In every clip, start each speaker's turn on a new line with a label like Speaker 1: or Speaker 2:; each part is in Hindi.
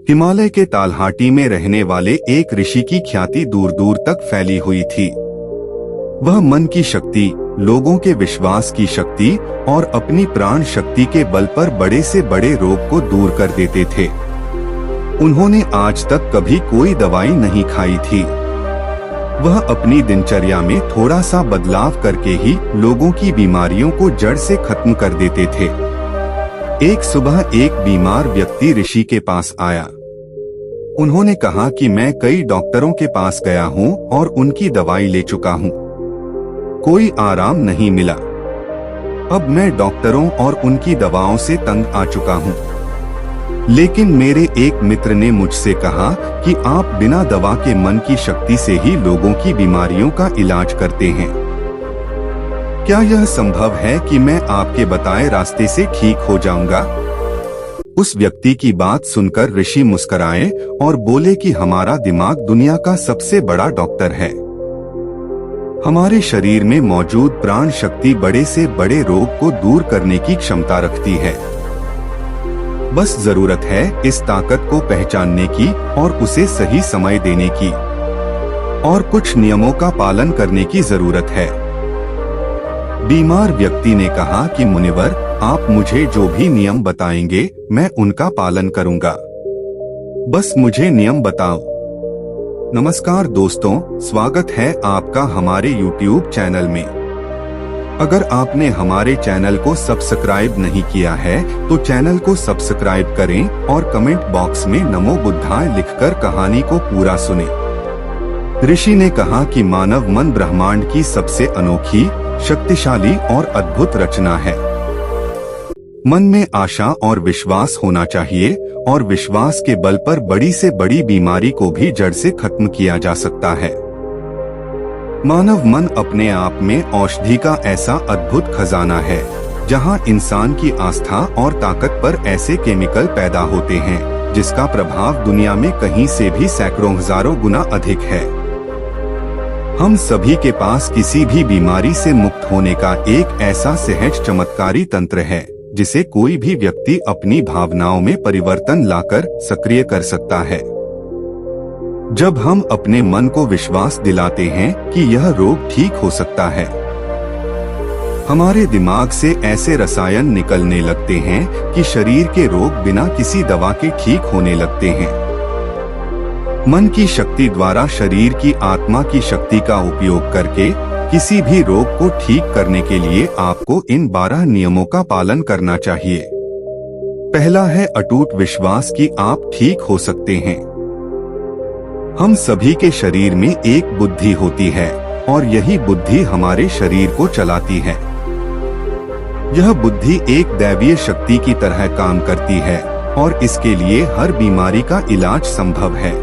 Speaker 1: हिमालय के तालहाटी में रहने वाले एक ऋषि की ख्याति दूर दूर तक फैली हुई थी। वह मन की शक्ति, लोगों के विश्वास की शक्ति और अपनी प्राण शक्ति के बल पर बड़े से बड़े रोग को दूर कर देते थे। उन्होंने आज तक कभी कोई दवाई नहीं खाई थी। वह अपनी दिनचर्या में थोड़ा सा बदलाव करके ही लोगों की बीमारियों को जड़ से खत्म कर देते थे। एक सुबह एक बीमार व्यक्ति ऋषि के पास आया। उन्होंने कहा कि मैं कई डॉक्टरों के पास गया हूँ और उनकी दवाई ले चुका हूँ, कोई आराम नहीं मिला। अब मैं डॉक्टरों और उनकी दवाओं से तंग आ चुका हूँ। लेकिन मेरे एक मित्र ने मुझसे कहा कि आप बिना दवा के मन की शक्ति से ही लोगों की बीमारियों का इलाज करते हैं। क्या यह संभव है कि मैं आपके बताए रास्ते से ठीक हो जाऊंगा? उस व्यक्ति की बात सुनकर ऋषि मुस्कुराए और बोले कि हमारा दिमाग दुनिया का सबसे बड़ा डॉक्टर है। हमारे शरीर में मौजूद प्राण शक्ति बड़े से बड़े रोग को दूर करने की क्षमता रखती है। बस जरूरत है इस ताकत को पहचानने की और उसे सही समय देने की, और कुछ नियमों का पालन करने की जरूरत है। बीमार व्यक्ति ने कहा कि मुनिवर, आप मुझे जो भी नियम बताएंगे मैं उनका पालन करूंगा, बस मुझे नियम बताओ। नमस्कार दोस्तों, स्वागत है आपका हमारे YouTube चैनल में। अगर आपने हमारे चैनल को सब्सक्राइब नहीं किया है तो चैनल को सब्सक्राइब करें और कमेंट बॉक्स में नमो बुद्धाय लिखकर कहानी को पूरा सुने। ऋषि ने कहा कि मानव मन ब्रह्मांड की सबसे अनोखी, शक्तिशाली और अद्भुत रचना है। मन में आशा और विश्वास होना चाहिए और विश्वास के बल पर बड़ी से बड़ी बीमारी को भी जड़ से खत्म किया जा सकता है। मानव मन अपने आप में औषधि का ऐसा अद्भुत खजाना है, जहां इंसान की आस्था और ताकत पर ऐसे केमिकल पैदा होते हैं जिसका प्रभाव दुनिया में कहीं से भी सैकड़ों हजारों गुना अधिक है। हम सभी के पास किसी भी बीमारी से मुक्त होने का एक ऐसा सहज चमत्कारी तंत्र है जिसे कोई भी व्यक्ति अपनी भावनाओं में परिवर्तन लाकर सक्रिय कर सकता है। जब हम अपने मन को विश्वास दिलाते हैं कि यह रोग ठीक हो सकता है, हमारे दिमाग से ऐसे रसायन निकलने लगते हैं कि शरीर के रोग बिना किसी दवा के ठीक होने लगते हैं। मन की शक्ति द्वारा शरीर की आत्मा की शक्ति का उपयोग करके किसी भी रोग को ठीक करने के लिए आपको इन 12 नियमों का पालन करना चाहिए। पहला है अटूट विश्वास कि आप ठीक हो सकते हैं। हम सभी के शरीर में एक बुद्धि होती है और यही बुद्धि हमारे शरीर को चलाती है। यह बुद्धि एक दैवीय शक्ति की तरह काम करती है और इसके लिए हर बीमारी का इलाज संभव है।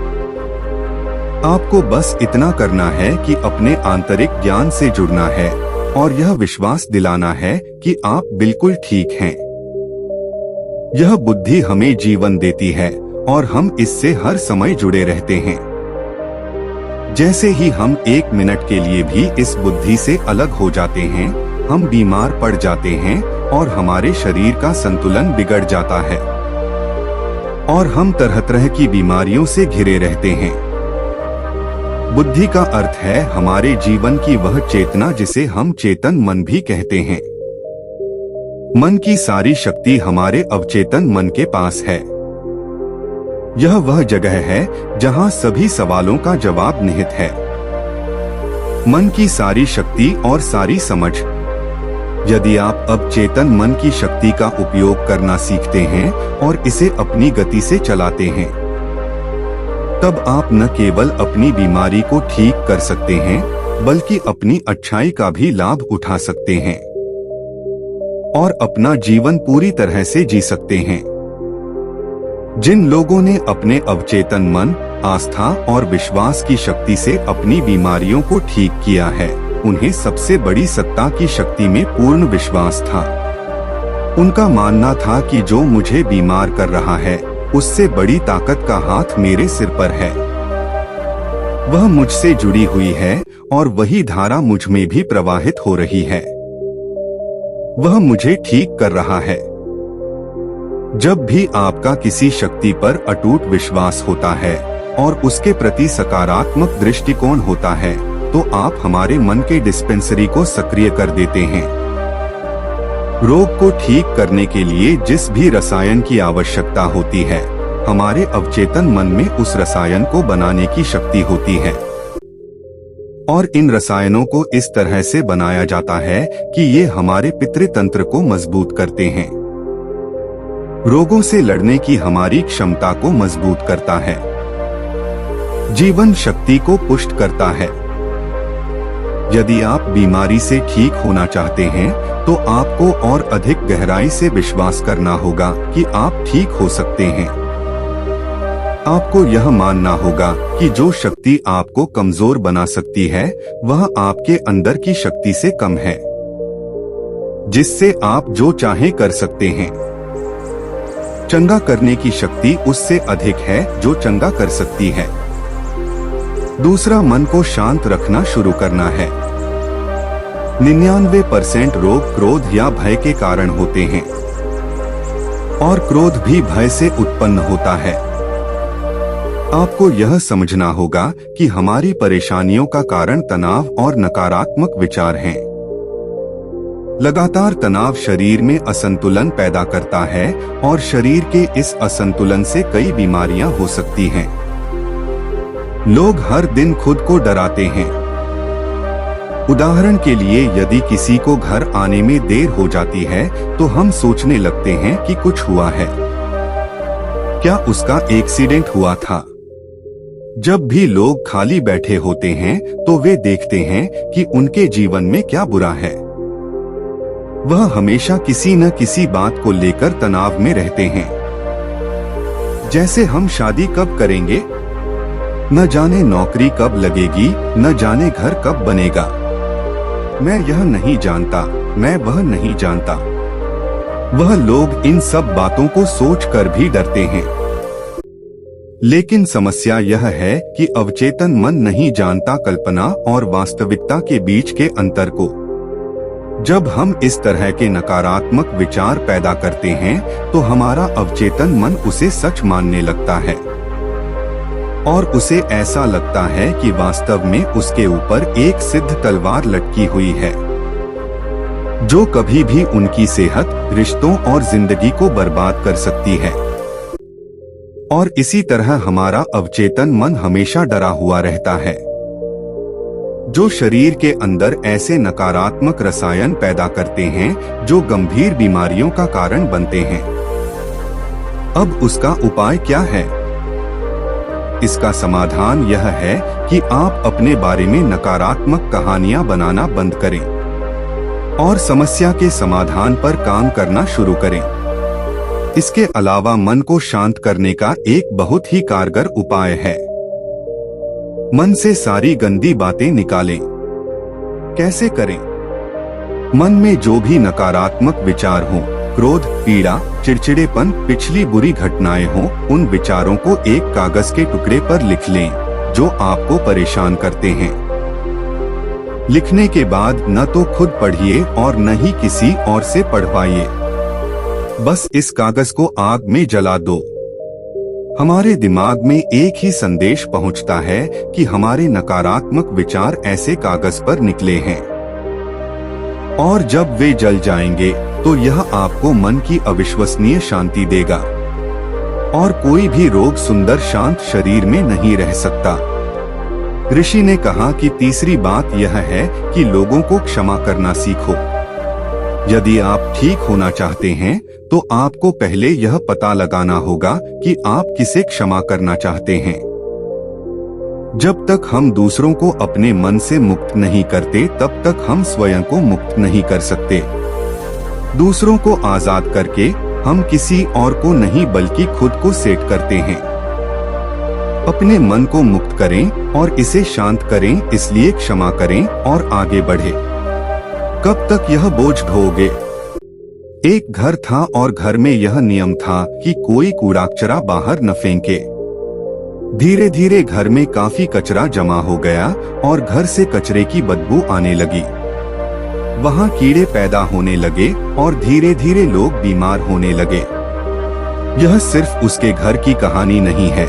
Speaker 1: आपको बस इतना करना है कि अपने आंतरिक ज्ञान से जुड़ना है और यह विश्वास दिलाना है कि आप बिल्कुल ठीक हैं। यह बुद्धि हमें जीवन देती है और हम इससे हर समय जुड़े रहते हैं। जैसे ही हम एक मिनट के लिए भी इस बुद्धि से अलग हो जाते हैं, हम बीमार पड़ जाते हैं और हमारे शरीर का संतुलन बिगड़ जाता है और हम तरह तरह की बीमारियों से घिरे रहते हैं। बुद्धि का अर्थ है हमारे जीवन की वह चेतना जिसे हम चेतन मन भी कहते हैं। मन की सारी शक्ति हमारे अवचेतन मन के पास है। यह वह जगह है जहां सभी सवालों का जवाब निहित है। मन की सारी शक्ति और सारी समझ। यदि आप अब चेतन मन की शक्ति का उपयोग करना सीखते हैं और इसे अपनी गति से चलाते हैं, तब आप न केवल अपनी बीमारी को ठीक कर सकते हैं बल्कि अपनी अच्छाई का भी लाभ उठा सकते हैं और अपना जीवन पूरी तरह से जी सकते हैं। जिन लोगों ने अपने अवचेतन मन, आस्था और विश्वास की शक्ति से अपनी बीमारियों को ठीक किया है, उन्हें सबसे बड़ी सत्ता की शक्ति में पूर्ण विश्वास था। उनका मानना था कि जो मुझे बीमार कर रहा है उससे बड़ी ताकत का हाथ मेरे सिर पर है। वह मुझसे जुड़ी हुई है और वही धारा मुझ में भी प्रवाहित हो रही है। वह मुझे ठीक कर रहा है। जब भी आपका किसी शक्ति पर अटूट विश्वास होता है और उसके प्रति सकारात्मक दृष्टिकोण होता है, तो आप हमारे मन के डिस्पेंसरी को सक्रिय कर देते हैं। रोग को ठीक करने के लिए जिस भी रसायन की आवश्यकता होती है, हमारे अवचेतन मन में उस रसायन को बनाने की शक्ति होती है। और इन रसायनों को इस तरह से बनाया जाता है कि ये हमारे पितृतंत्र को मजबूत करते हैं, रोगों से लड़ने की हमारी क्षमता को मजबूत करता है, जीवन शक्ति को पुष्ट करता है। यदि आप बीमारी से ठीक होना चाहते हैं, तो आपको और अधिक गहराई से विश्वास करना होगा कि आप ठीक हो सकते हैं। आपको यह मानना होगा कि जो शक्ति आपको कमजोर बना सकती है, वह आपके अंदर की शक्ति से कम है, जिससे आप जो चाहें कर सकते हैं। चंगा करने की शक्ति उससे अधिक है जो चंगा कर सकती है। दूसरा, मन को शांत रखना शुरू करना है। 99% रोग क्रोध या भय के कारण होते हैं, और क्रोध भी भय से उत्पन्न होता है। आपको यह समझना होगा कि हमारी परेशानियों का कारण तनाव और नकारात्मक विचार हैं। लगातार तनाव शरीर में असंतुलन पैदा करता है, और शरीर के इस असंतुलन से कई बीमारियां हो सकती हैं। लोग हर दिन खुद को डराते हैं। उदाहरण के लिए, यदि किसी को घर आने में देर हो जाती है, तो हम सोचने लगते हैं कि कुछ हुआ है, क्या उसका एक्सीडेंट हुआ था। जब भी लोग खाली बैठे होते हैं, तो वे देखते हैं कि उनके जीवन में क्या बुरा है। वह हमेशा किसी न किसी बात को लेकर तनाव में रहते हैं। जैसे हम शादी कब करेंगे, न जाने नौकरी कब लगेगी, न जाने घर कब बनेगा। मैं यह नहीं जानता, मैं वह नहीं जानता। वह लोग इन सब बातों को सोचकर भी डरते हैं। लेकिन समस्या यह है कि अवचेतन मन नहीं जानता कल्पना और वास्तविकता के बीच के अंतर को। जब हम इस तरह के नकारात्मक विचार पैदा करते हैं, तो हमारा अवचेतन मन उसे सच मानने लगता है, और उसे ऐसा लगता है कि वास्तव में उसके ऊपर एक सिद्ध तलवार लटकी हुई है, जो कभी भी उनकी सेहत, रिश्तों और जिंदगी को बर्बाद कर सकती है। और इसी तरह हमारा अवचेतन मन हमेशा डरा हुआ रहता है, जो शरीर के अंदर ऐसे नकारात्मक रसायन पैदा करते हैं जो गंभीर बीमारियों का कारण बनते हैं। अब उसका उपाय क्या है? इसका समाधान यह है कि आप अपने बारे में नकारात्मक कहानियां बनाना बंद करें और समस्या के समाधान पर काम करना शुरू करें। इसके अलावा मन को शांत करने का एक बहुत ही कारगर उपाय है। मन से सारी गंदी बातें निकालें। कैसे करें? मन में जो भी नकारात्मक विचार हों, क्रोध, पीड़ा, चिड़चिड़ेपन, पिछली बुरी घटनाएं हों, उन विचारों को एक कागज के टुकड़े पर लिख लें जो आपको परेशान करते हैं। लिखने के बाद न तो खुद पढ़िए और न ही किसी और से पढ़वाइए। बस इस कागज को आग में जला दो। हमारे दिमाग में एक ही संदेश पहुंचता है कि हमारे नकारात्मक विचार ऐसे कागज पर निकले हैं, और जब वे जल जाएंगे तो यह आपको मन की अविश्वसनीय शांति देगा, और कोई भी रोग सुंदर शांत शरीर में नहीं रह सकता। ऋषि ने कहा कि तीसरी बात यह है कि लोगों को क्षमा करना सीखो। यदि आप ठीक होना चाहते हैं, तो आपको पहले यह पता लगाना होगा कि आप किसे क्षमा करना चाहते हैं। जब तक हम दूसरों को अपने मन से मुक्त नहीं करते, तब तक हम स्वयं को मुक्त नहीं कर सकते। दूसरों को आजाद करके हम किसी और को नहीं बल्कि खुद को सेट करते हैं। अपने मन को मुक्त करें और इसे शांत करें, इसलिए क्षमा करें और आगे बढ़े। कब तक यह बोझ ढोओगे? एक घर था और घर में यह नियम था कि कोई कूड़ा कचरा बाहर न फेंके। धीरे धीरे घर में काफी कचरा जमा हो गया और घर से कचरे की बदबू आने लगी। वहाँ कीड़े पैदा होने लगे और धीरे धीरे लोग बीमार होने लगे। यह सिर्फ उसके घर की कहानी नहीं है,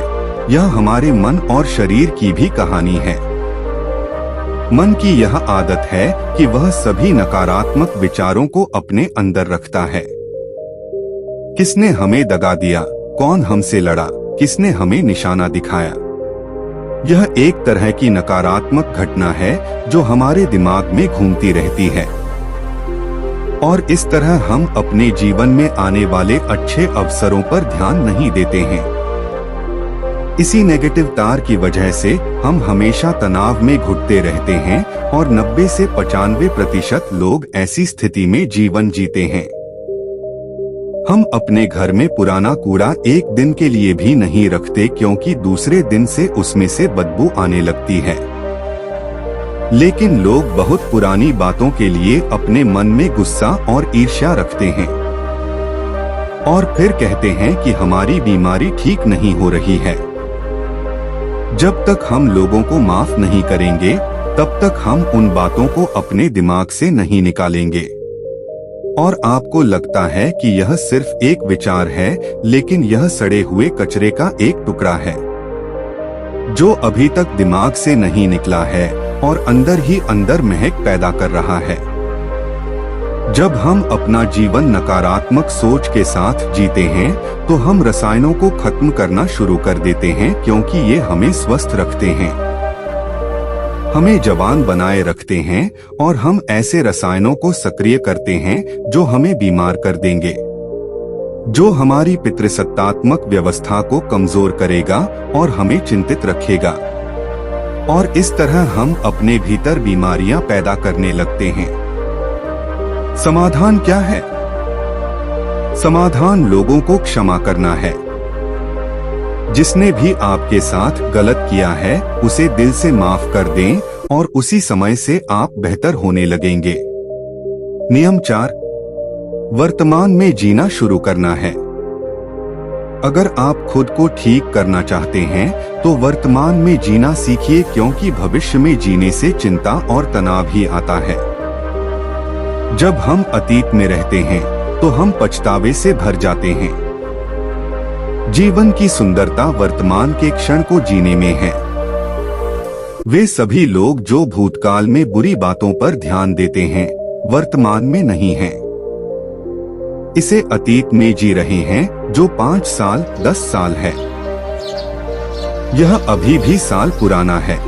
Speaker 1: यह हमारे मन और शरीर की भी कहानी है। मन की यह आदत है कि वह सभी नकारात्मक विचारों को अपने अंदर रखता है। किसने हमें दगा दिया, कौन हमसे लड़ा, किसने हमें निशाना दिखाया। यह एक तरह की नकारात्मक घटना है जो हमारे दिमाग में घूमती रहती है और इस तरह हम अपने जीवन में आने वाले अच्छे अवसरों पर ध्यान नहीं देते हैं। इसी नेगेटिव तार की वजह से हम हमेशा तनाव में घुटते रहते हैं और 90 से 95% लोग ऐसी स्थिति में जीवन जीते हैं। हम अपने घर में पुराना कूड़ा एक दिन के लिए भी नहीं रखते क्योंकि दूसरे दिन से उसमें से बदबू आने लगती है। लेकिन लोग बहुत पुरानी बातों के लिए अपने मन में गुस्सा और ईर्ष्या रखते हैं और फिर कहते हैं कि हमारी बीमारी ठीक नहीं हो रही है। जब तक हम लोगों को माफ नहीं करेंगे तब तक हम उन बातों को अपने दिमाग से नहीं निकालेंगे। और आपको लगता है कि यह सिर्फ एक विचार है, लेकिन यह सड़े हुए कचरे का एक टुकड़ा है जो अभी तक दिमाग से नहीं निकला है और अंदर ही अंदर महक पैदा कर रहा है। जब हम अपना जीवन नकारात्मक सोच के साथ जीते हैं तो हम रसायनों को खत्म करना शुरू कर देते हैं क्योंकि ये हमें स्वस्थ रखते हैं, हमें जवान बनाए रखते हैं और हम ऐसे रसायनों को सक्रिय करते हैं जो हमें बीमार कर देंगे, जो हमारी पितृसत्तात्मक व्यवस्था को कमजोर करेगा और हमें चिंतित रखेगा। और इस तरह हम अपने भीतर बीमारियां पैदा करने लगते हैं। समाधान क्या है? समाधान लोगों को क्षमा करना है। जिसने भी आपके साथ गलत किया है उसे दिल से माफ कर दें और उसी समय से आप बेहतर होने लगेंगे। नियम 4, वर्तमान में जीना शुरू करना है। अगर आप खुद को ठीक करना चाहते हैं तो वर्तमान में जीना सीखिए क्योंकि भविष्य में जीने से चिंता और तनाव ही आता है। जब हम अतीत में रहते हैं तो हम पछतावे से भर जाते हैं। जीवन की सुंदरता वर्तमान के क्षण को जीने में है। वे सभी लोग जो भूतकाल में बुरी बातों पर ध्यान देते हैं वर्तमान में नहीं हैं। इसे अतीत में जी रहे हैं जो 5 साल 10 साल है। यह अभी भी साल पुराना है।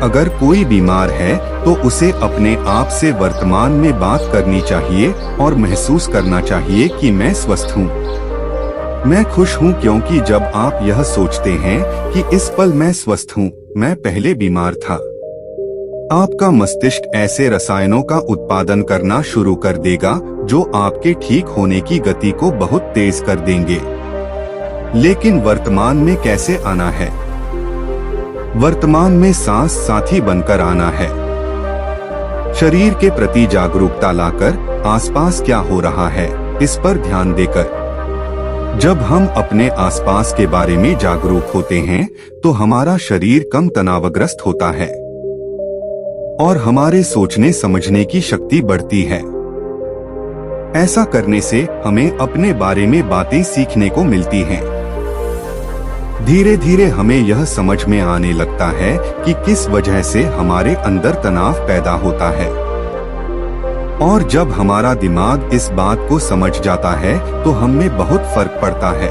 Speaker 1: अगर कोई बीमार है तो उसे अपने आप से वर्तमान में बात करनी चाहिए और महसूस करना चाहिए कि मैं स्वस्थ हूँ, मैं खुश हूँ। क्योंकि जब आप यह सोचते हैं कि इस पल मैं स्वस्थ हूँ, मैं पहले बीमार था, आपका मस्तिष्क ऐसे रसायनों का उत्पादन करना शुरू कर देगा जो आपके ठीक होने की गति को बहुत तेज कर देंगे। लेकिन वर्तमान में कैसे आना है? वर्तमान में सांस साथी बनकर आना है। शरीर के प्रति जागरूकता लाकर आसपास क्या हो रहा है इस पर ध्यान देकर। जब हम अपने आसपास के बारे में जागरूक होते हैं तो हमारा शरीर कम तनावग्रस्त होता है और हमारे सोचने समझने की शक्ति बढ़ती है। ऐसा करने से हमें अपने बारे में बातें सीखने को मिलती हैं। धीरे धीरे हमें यह समझ में आने लगता है कि किस वजह से हमारे अंदर तनाव पैदा होता है। और जब हमारा दिमाग इस बात को समझ जाता है तो हम में बहुत फर्क पड़ता है।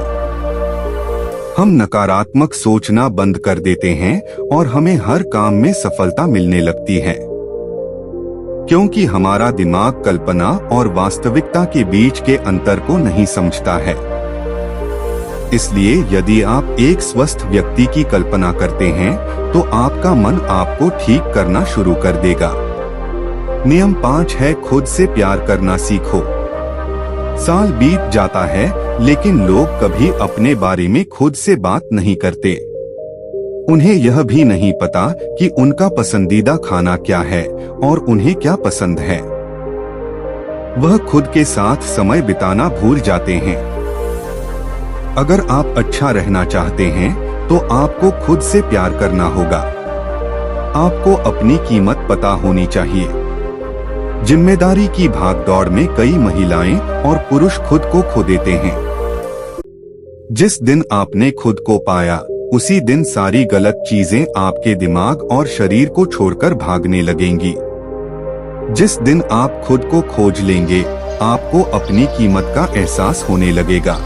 Speaker 1: हम नकारात्मक सोचना बंद कर देते हैं और हमें हर काम में सफलता मिलने लगती है, क्योंकि हमारा दिमाग कल्पना और वास्तविकता के बीच के अंतर को नहीं समझता है। इसलिए यदि आप एक स्वस्थ व्यक्ति की कल्पना करते हैं तो आपका मन आपको ठीक करना शुरू कर देगा। नियम 5 है, खुद से प्यार करना सीखो। साल बीत जाता है लेकिन लोग कभी अपने बारे में खुद से बात नहीं करते। उन्हें यह भी नहीं पता कि उनका पसंदीदा खाना क्या है और उन्हें क्या पसंद है। वह खुद के साथ समय बिताना भूल जाते हैं। अगर आप अच्छा रहना चाहते हैं तो आपको खुद से प्यार करना होगा। आपको अपनी कीमत पता होनी चाहिए। जिम्मेदारी की भागदौड़ में कई महिलाएं और पुरुष खुद को खो देते हैं। जिस दिन आपने खुद को पाया, उसी दिन सारी गलत चीजें आपके दिमाग और शरीर को छोड़कर भागने लगेंगी। जिस दिन आप खुद को खोज लेंगे, आपको अपनी कीमत का एहसास होने लगेगा।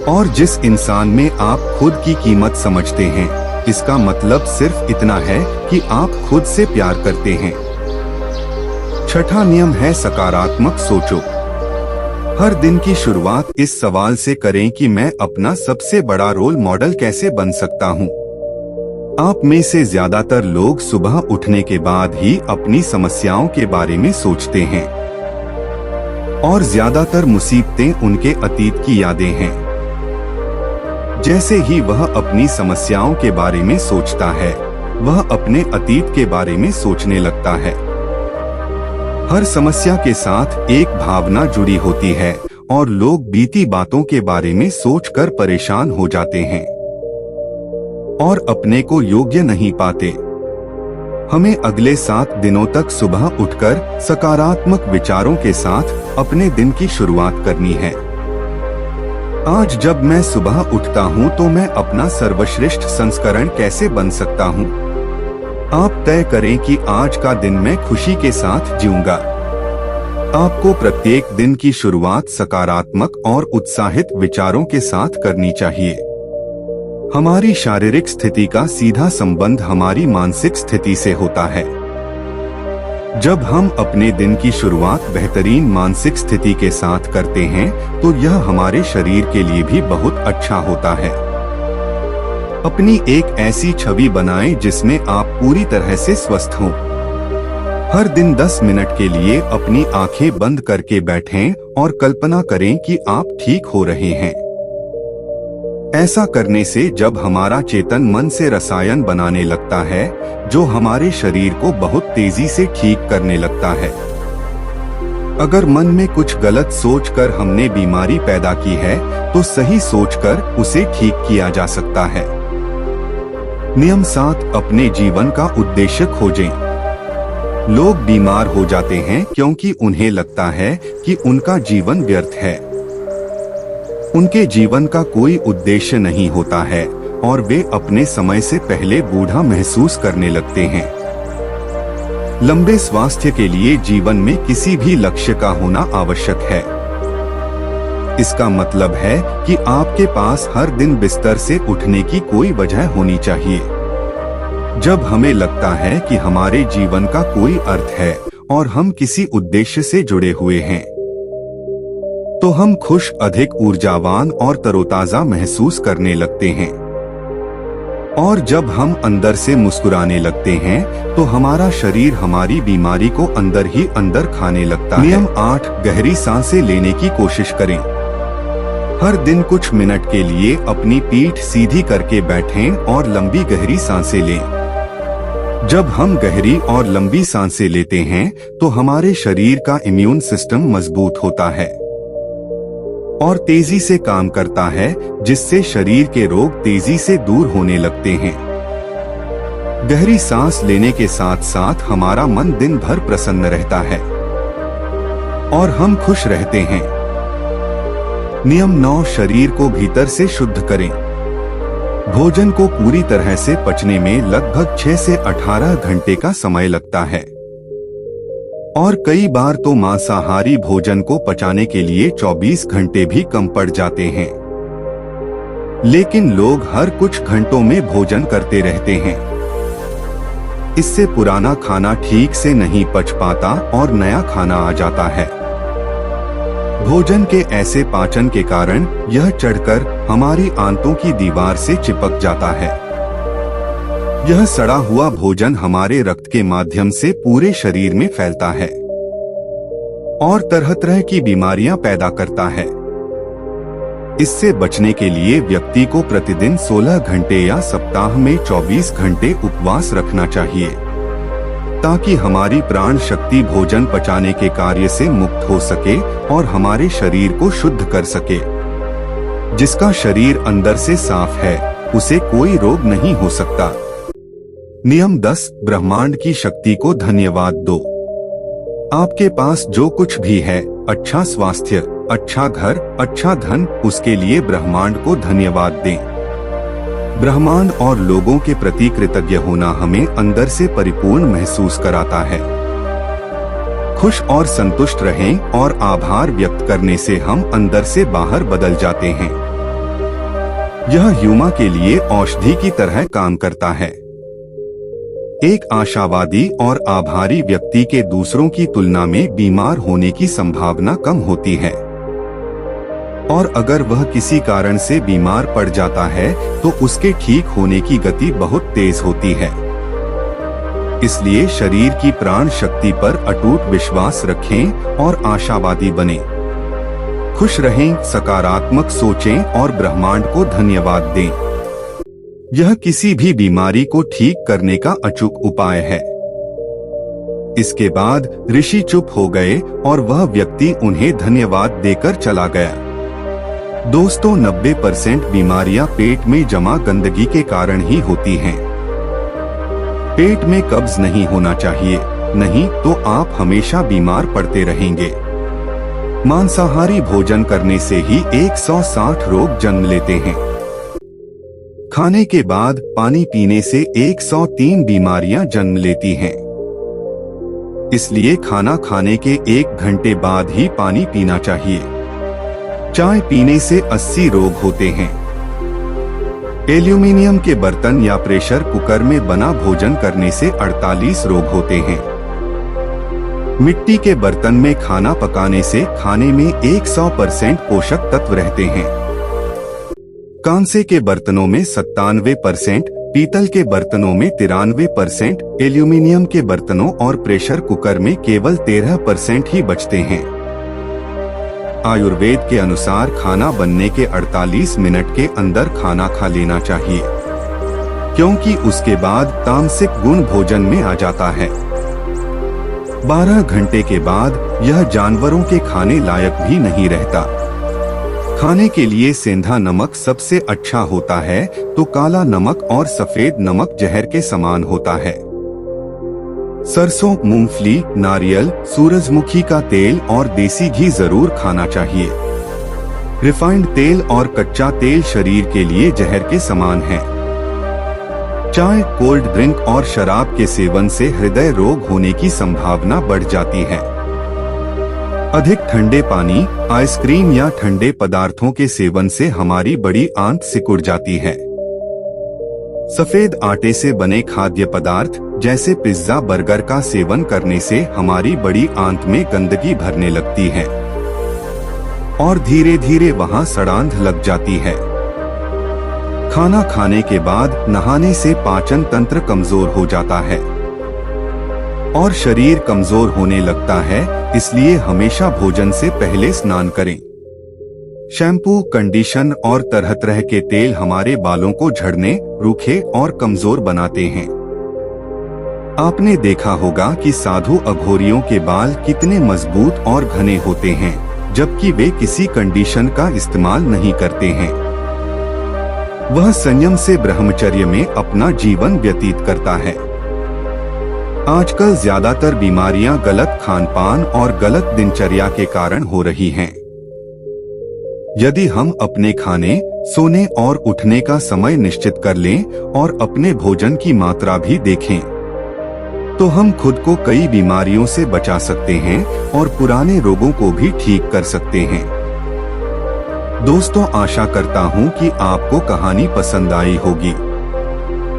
Speaker 1: और जिस इंसान में आप खुद की कीमत समझते हैं, इसका मतलब सिर्फ इतना है कि आप खुद से प्यार करते हैं। छठा नियम है सकारात्मक सोचो। हर दिन की शुरुआत इस सवाल से करें कि मैं अपना सबसे बड़ा रोल मॉडल कैसे बन सकता हूँ। आप में से ज्यादातर लोग सुबह उठने के बाद ही अपनी समस्याओं के बारे में सोचते हैं, और ज्यादातर मुसीबतें उनके अतीत की यादें हैं। जैसे ही वह अपनी समस्याओं के बारे में सोचता है, वह अपने अतीत के बारे में सोचने लगता है। हर समस्या के साथ एक भावना जुड़ी होती है और लोग बीती बातों के बारे में सोचकर परेशान हो जाते हैं और अपने को योग्य नहीं पाते। हमें अगले 7 दिनों तक सुबह उठकर सकारात्मक विचारों के साथ अपने दिन की शुरुआत करनी है। आज जब मैं सुबह उठता हूं तो मैं अपना सर्वश्रेष्ठ संस्करण कैसे बन सकता हूं? आप तय करें कि आज का दिन मैं खुशी के साथ जीऊंगा। आपको प्रत्येक दिन की शुरुआत सकारात्मक और उत्साहित विचारों के साथ करनी चाहिए। हमारी शारीरिक स्थिति का सीधा संबंध हमारी मानसिक स्थिति से होता है। जब हम अपने दिन की शुरुआत बेहतरीन मानसिक स्थिति के साथ करते हैं, तो यह हमारे शरीर के लिए भी बहुत अच्छा होता है। अपनी एक ऐसी छवि बनाएं जिसमें आप पूरी तरह से स्वस्थ हों। हर दिन 10 मिनट के लिए अपनी आंखें बंद करके बैठें और कल्पना करें कि आप ठीक हो रहे हैं। ऐसा करने से जब हमारा चेतन मन से रसायन बनाने लगता है, जो हमारे शरीर को बहुत तेजी से ठीक करने लगता है। अगर मन में कुछ गलत सोचकर हमने बीमारी पैदा की है, तो सही सोचकर उसे ठीक किया जा सकता है। नियम 7, अपने जीवन का उद्देश्य खोजें। लोग बीमार हो जाते हैं क्योंकि उन्हें लगता है कि उनका जीवन व्यर्थ है। उनके जीवन का कोई उद्देश्य नहीं होता है और वे अपने समय से पहले बूढ़ा महसूस करने लगते हैं। लंबे स्वास्थ्य के लिए जीवन में किसी भी लक्ष्य का होना आवश्यक है। इसका मतलब है कि आपके पास हर दिन बिस्तर से उठने की कोई वजह होनी चाहिए। जब हमें लगता है कि हमारे जीवन का कोई अर्थ है और हम किसी उद्देश्य से जुड़े हुए हैं, तो हम खुश, अधिक ऊर्जावान और तरोताजा महसूस करने लगते हैं। और जब हम अंदर से मुस्कुराने लगते हैं, तो हमारा शरीर हमारी बीमारी को अंदर ही अंदर खाने लगता है। नियम 8, गहरी सांसें लेने की कोशिश करें। हर दिन कुछ मिनट के लिए अपनी पीठ सीधी करके बैठें और लंबी गहरी सांसें लें। जब हम गहरी और लंबी सांसें लेते हैं, तो हमारे शरीर का इम्यून सिस्टम मजबूत होता है और तेजी से काम करता है, जिससे शरीर के रोग तेजी से दूर होने लगते हैं। गहरी सांस लेने के साथ साथ हमारा मन दिन भर प्रसन्न रहता है और हम खुश रहते हैं। नियम 9, शरीर को भीतर से शुद्ध करें। भोजन को पूरी तरह से पचने में लगभग 6 से 18 घंटे का समय लगता है और कई बार तो मांसाहारी भोजन को पचाने के लिए 24 घंटे भी कम पड़ जाते हैं। लेकिन लोग हर कुछ घंटों में भोजन करते रहते हैं। इससे पुराना खाना ठीक से नहीं पच पाता और नया खाना आ जाता है। भोजन के ऐसे पाचन के कारण यह चढ़कर हमारी आंतों की दीवार से चिपक जाता है। यह सड़ा हुआ भोजन हमारे रक्त के माध्यम से पूरे शरीर में फैलता है और तरह तरह की बीमारियां पैदा करता है। इससे बचने के लिए व्यक्ति को प्रतिदिन 16 घंटे या सप्ताह में 24 घंटे उपवास रखना चाहिए, ताकि हमारी प्राण शक्ति भोजन पचाने के कार्य से मुक्त हो सके और हमारे शरीर को शुद्ध कर सके। जिसका शरीर अंदर से साफ है, उसे कोई रोग नहीं हो सकता। नियम 10, ब्रह्मांड की शक्ति को धन्यवाद दो। आपके पास जो कुछ भी है, अच्छा स्वास्थ्य, अच्छा घर, अच्छा धन, उसके लिए ब्रह्मांड को धन्यवाद दें। ब्रह्मांड और लोगों के प्रति कृतज्ञ होना हमें अंदर से परिपूर्ण महसूस कराता है। खुश और संतुष्ट रहें और आभार व्यक्त करने से हम अंदर से बाहर बदल जाते हैं। यह ह्यूमा के लिए औषधि की तरह काम करता है। एक आशावादी और आभारी व्यक्ति के दूसरों की तुलना में बीमार होने की संभावना कम होती है, और अगर वह किसी कारण से बीमार पड़ जाता है तो उसके ठीक होने की गति बहुत तेज होती है। इसलिए शरीर की प्राण शक्ति पर अटूट विश्वास रखें और आशावादी बनें। खुश रहें, सकारात्मक सोचें और ब्रह्मांड को धन्यवाद दें। यह किसी भी बीमारी को ठीक करने का अचूक उपाय है। इसके बाद ऋषि चुप हो गए और वह व्यक्ति उन्हें धन्यवाद देकर चला गया। दोस्तों, 90% बीमारियां पेट में जमा गंदगी के कारण ही होती हैं। पेट में कब्ज नहीं होना चाहिए, नहीं तो आप हमेशा बीमार पड़ते रहेंगे। मांसाहारी भोजन करने से ही 160 रोग जन्म लेते हैं। खाने के बाद पानी पीने से 103 बीमारियां जन्म लेती हैं। इसलिए खाना खाने के 1 घंटे बाद ही पानी पीना चाहिए। चाय पीने से 80 रोग होते हैं। एल्यूमीनियम के बर्तन या प्रेशर कुकर में बना भोजन करने से 48 रोग होते हैं। मिट्टी के बर्तन में खाना पकाने से खाने में 100% पोषक तत्व रहते हैं। कांसे के बर्तनों में 97%, पीतल के बर्तनों में 93%, एल्यूमीनियम के बर्तनों और प्रेशर कुकर में केवल 13% ही बचते हैं। आयुर्वेद के अनुसार खाना बनने के 48 मिनट के अंदर खाना खा लेना चाहिए, क्योंकि उसके बाद तामसिक गुण भोजन में आ जाता है। 12 घंटे के बाद यह जानवरों के खाने लायक भी नहीं रहता। खाने के लिए सेंधा नमक सबसे अच्छा होता है, तो काला नमक और सफेद नमक जहर के समान होता है। सरसों, मूंगफली, नारियल, सूरजमुखी का तेल और देसी घी जरूर खाना चाहिए। रिफाइंड तेल और कच्चा तेल शरीर के लिए जहर के समान है। चाय, कोल्ड ड्रिंक और शराब के सेवन से हृदय रोग होने की संभावना बढ़ जाती है। अधिक ठंडे पानी, आइसक्रीम या ठंडे पदार्थों के सेवन से हमारी बड़ी आंत सिकुड़ जाती है। सफेद आटे से बने खाद्य पदार्थ जैसे पिज्जा, बर्गर का सेवन करने से हमारी बड़ी आंत में गंदगी भरने लगती है और धीरे धीरे वहां सड़ांध लग जाती है। खाना खाने के बाद नहाने से पाचन तंत्र कमजोर हो जाता है और शरीर कमजोर होने लगता है, इसलिए हमेशा भोजन से पहले स्नान करें। शैम्पू, कंडीशन और तरह तरह के तेल हमारे बालों को झड़ने, रूखे और कमजोर बनाते हैं। आपने देखा होगा कि साधु अघोरियों के बाल कितने मजबूत और घने होते हैं, जबकि वे किसी कंडीशन का इस्तेमाल नहीं करते हैं। वह संयम से ब्रह्मचर्य में अपना जीवन व्यतीत करता है। आजकल ज्यादातर बीमारियां गलत खानपान और गलत दिनचर्या के कारण हो रही हैं। यदि हम अपने खाने, सोने और उठने का समय निश्चित कर लें और अपने भोजन की मात्रा भी देखें, तो हम खुद को कई बीमारियों से बचा सकते हैं और पुराने रोगों को भी ठीक कर सकते हैं। दोस्तों, आशा करता हूँ कि आपको कहानी पसंद आई होगी।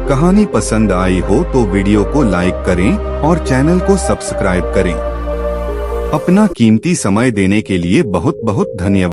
Speaker 1: कहानी पसंद आई हो तो वीडियो को लाइक करें और चैनल को सब्सक्राइब करें। अपना कीमती समय देने के लिए बहुत बहुत धन्यवाद।